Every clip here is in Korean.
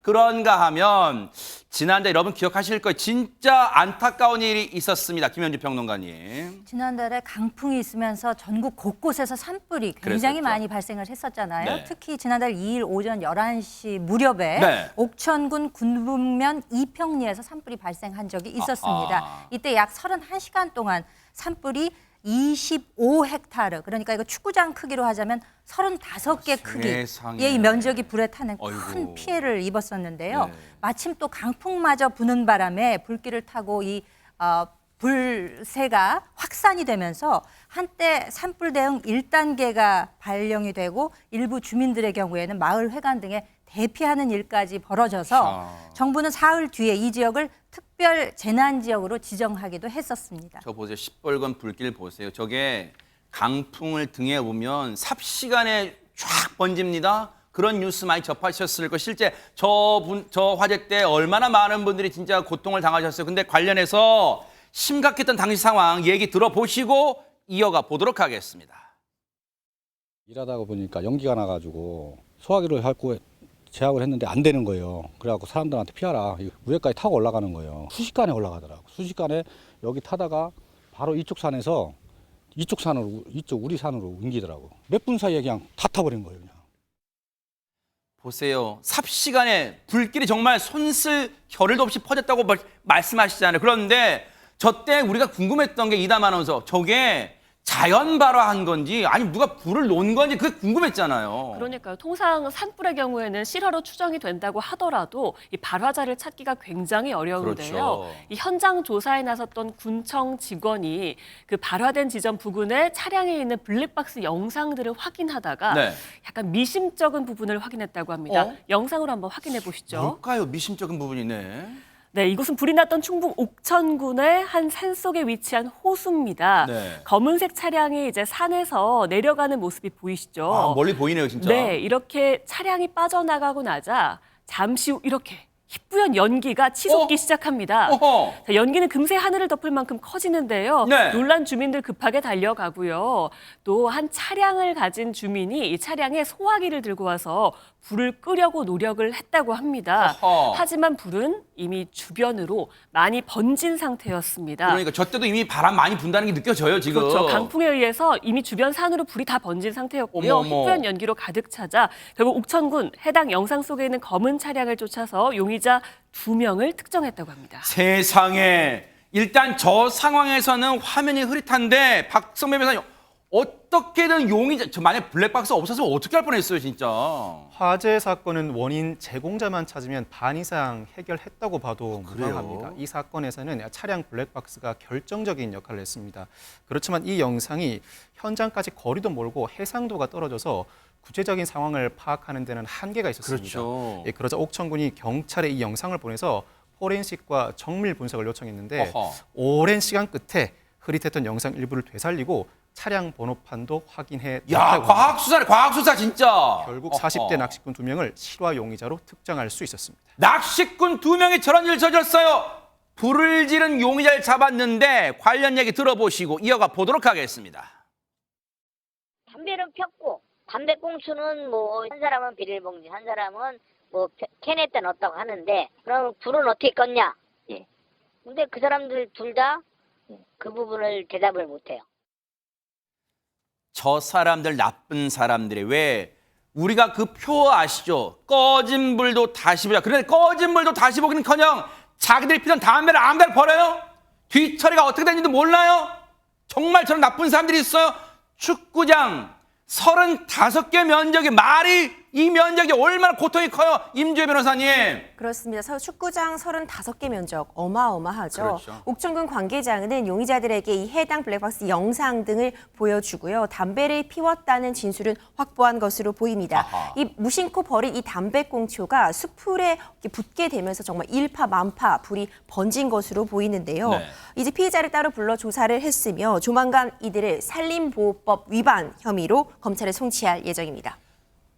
그런가 하면 지난달 여러분 기억하실 거예요. 진짜 안타까운 일이 있었습니다. 김현주 평론가님. 지난달에 강풍이 있으면서 전국 곳곳에서 산불이 굉장히 그랬었죠. 많이 발생을 했었잖아요. 네. 특히 지난달 2일 오전 11시 무렵에 네. 옥천군 군북면 이평리에서 산불이 발생한 적이 있었습니다. 아하. 이때 약 31시간 동안 산불이 25헥타르, 그러니까 이거 축구장 크기로 하자면 35개 크기의 이 면적이 불에 타는 큰 어이구. 피해를 입었었는데요. 네. 마침 또 강풍마저 부는 바람에 불길을 타고 이 불새가 확산이 되면서 한때 산불 대응 1단계가 발령이 되고 일부 주민들의 경우에는 마을 회관 등에 대피하는 일까지 벌어져서 정부는 사흘 뒤에 이 지역을 특별 재난 지역으로 지정하기도 했었습니다. 저 보세요. 시뻘건 불길 보세요. 저게 강풍을 등에 오면 삽시간에 쫙 번집니다. 그런 뉴스 많이 접하셨을 거. 실제 저 화재 때 얼마나 많은 분들이 진짜 고통을 당하셨어요. 근데 관련해서 심각했던 당시 상황 얘기 들어보시고 이어가 보도록 하겠습니다. 일하다가 보니까 연기가 나가지고 소화기를 하고 제약을 했는데 안 되는 거예요. 그래갖고 사람들한테 피하라. 위에까지 타고 올라가는 거예요. 순식간에 올라가더라고. 순식간에 여기 타다가 바로 이쪽 산에서 이쪽 산으로, 이쪽 우리 산으로 옮기더라고. 몇 분 사이에 그냥 다 타버린 거예요. 그냥. 보세요. 삽시간에 불길이 정말 손쓸 겨를도 없이 퍼졌다고 말씀하시잖아요. 그런데 저 때 우리가 궁금했던 게 이담 아나운서, 저게 자연 발화한 건지 아니면 누가 불을 놓은 건지 그게 궁금했잖아요. 그러니까요. 통상 산불의 경우에는 실화로 추정이 된다고 하더라도 이 발화자를 찾기가 굉장히 어려운데요. 그렇죠. 이 현장 조사에 나섰던 군청 직원이 그 발화된 지점 부근에 차량에 있는 블랙박스 영상들을 확인하다가 네. 약간 미심쩍은 부분을 확인했다고 합니다. 영상으로 한번 확인해 보시죠. 뭘까요? 미심쩍은 부분이네. 네, 이곳은 불이 났던 충북 옥천군의 한 산속에 위치한 호수입니다. 네. 검은색 차량이 이제 산에서 내려가는 모습이 보이시죠? 아, 멀리 보이네요, 진짜. 네, 이렇게 차량이 빠져나가고 나자 잠시 후 이렇게 희뿌연 연기가 치솟기 시작합니다. 어허. 자, 연기는 금세 하늘을 덮을 만큼 커지는데요. 네. 놀란 주민들 급하게 달려가고요. 또 한 차량을 가진 주민이 이 차량에 소화기를 들고 와서 불을 끄려고 노력을 했다고 합니다. 어허. 하지만 불은 이미 주변으로 많이 번진 상태였습니다. 그러니까 저 때도 이미 바람 많이 분다는 게 느껴져요, 지금. 그렇죠. 강풍에 의해서 이미 주변 산으로 불이 다 번진 상태였고요. 어머, 어머. 희뿌연 연기로 가득 차자 결국 옥천군 해당 영상 속에 있는 검은 차량을 쫓아서 용의자 2명을 특정했다고 합니다. 세상에. 일단 저 상황에서는 화면이 흐릿한데 박성배 변호사님, 어떻게든 용의자, 만약 블랙박스 없었으면 어떻게 할 뻔했어요, 진짜. 화재 사건은 원인 제공자만 찾으면 반 이상 해결했다고 봐도 그래요? 무방합니다. 이 사건에서는 차량 블랙박스가 결정적인 역할을 했습니다. 그렇지만 이 영상이 현장까지 거리도 멀고 해상도가 떨어져서 구체적인 상황을 파악하는 데는 한계가 있었습니다. 그렇죠. 예, 그러자 옥천군이 경찰에 이 영상을 보내서 포렌식과 정밀 분석을 요청했는데 어허. 오랜 시간 끝에 흐릿했던 영상 일부를 되살리고 차량 번호판도 확인해 야, 놨다고 합니다. 과학수사네, 과학수사, 진짜. 결국 어허. 40대 낚시꾼 2명을 실화 용의자로 특정할 수 있었습니다. 낚시꾼 2명이 저런 일을 저질렀어요. 불을 지른 용의자를 잡았는데 관련 얘기 들어보시고 이어가 보도록 하겠습니다. 담배를 폈고 담배 꽁초는 뭐 한 사람은 비닐봉지, 한 사람은 뭐 캔에다 넣었다고 하는데 그럼 불은 어떻게 껐냐? 예. 근데 그 사람들 둘 다 그 부분을 대답을 못해요. 저 사람들 나쁜 사람들이 왜 우리가 그 표 아시죠? 꺼진 불도 다시 보자. 그런데 꺼진 불도 다시 보기는커녕 자기들이 피던 담배를 아무데나 버려요? 뒤처리가 어떻게 되는지도 몰라요? 정말 저런 나쁜 사람들이 있어요? 축구장 35개 면적이 말이 이 면적이 얼마나 고통이 커요? 임주혜 변호사님. 그렇습니다. 축구장 35개 면적 어마어마하죠. 그렇죠. 옥천군 관계자는 용의자들에게 이 해당 블랙박스 영상 등을 보여주고요. 담배를 피웠다는 진술은 확보한 것으로 보입니다. 아하. 이 무심코 버린 이 담배꽁초가 수풀에 붙게 되면서 정말 일파만파 불이 번진 것으로 보이는데요. 네. 이제 피해자를 따로 불러 조사를 했으며 조만간 이들을 산림보호법 위반 혐의로 검찰에 송치할 예정입니다.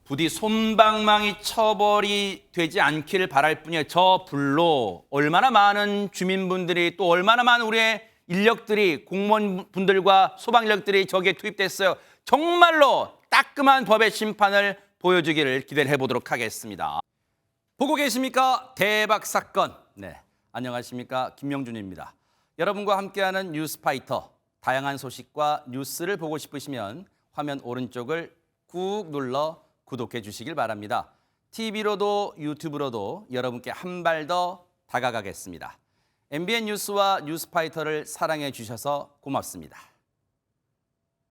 부디 솜방망이 처벌이 되지 않기를 바랄 뿐이에요. 저 불로 얼마나 많은 주민분들이 또 얼마나 많은 우리의 인력들이 공무원분들과 소방 인력들이 저기에 투입됐어요. 정말로 따끔한 법의 심판을 보여주기를 기대를 해보도록 하겠습니다. 보고 계십니까? 대박 사건. 네, 안녕하십니까? 김명준입니다. 여러분과 함께하는 뉴스파이터. 다양한 소식과 뉴스를 보고 싶으시면 화면 오른쪽을 꾹 눌러 구독해 주시길 바랍니다. TV로도 유튜브로도 여러분께 한 발 더 다가가겠습니다. MBN 뉴스와 뉴스파이터를 사랑해 주셔서 고맙습니다.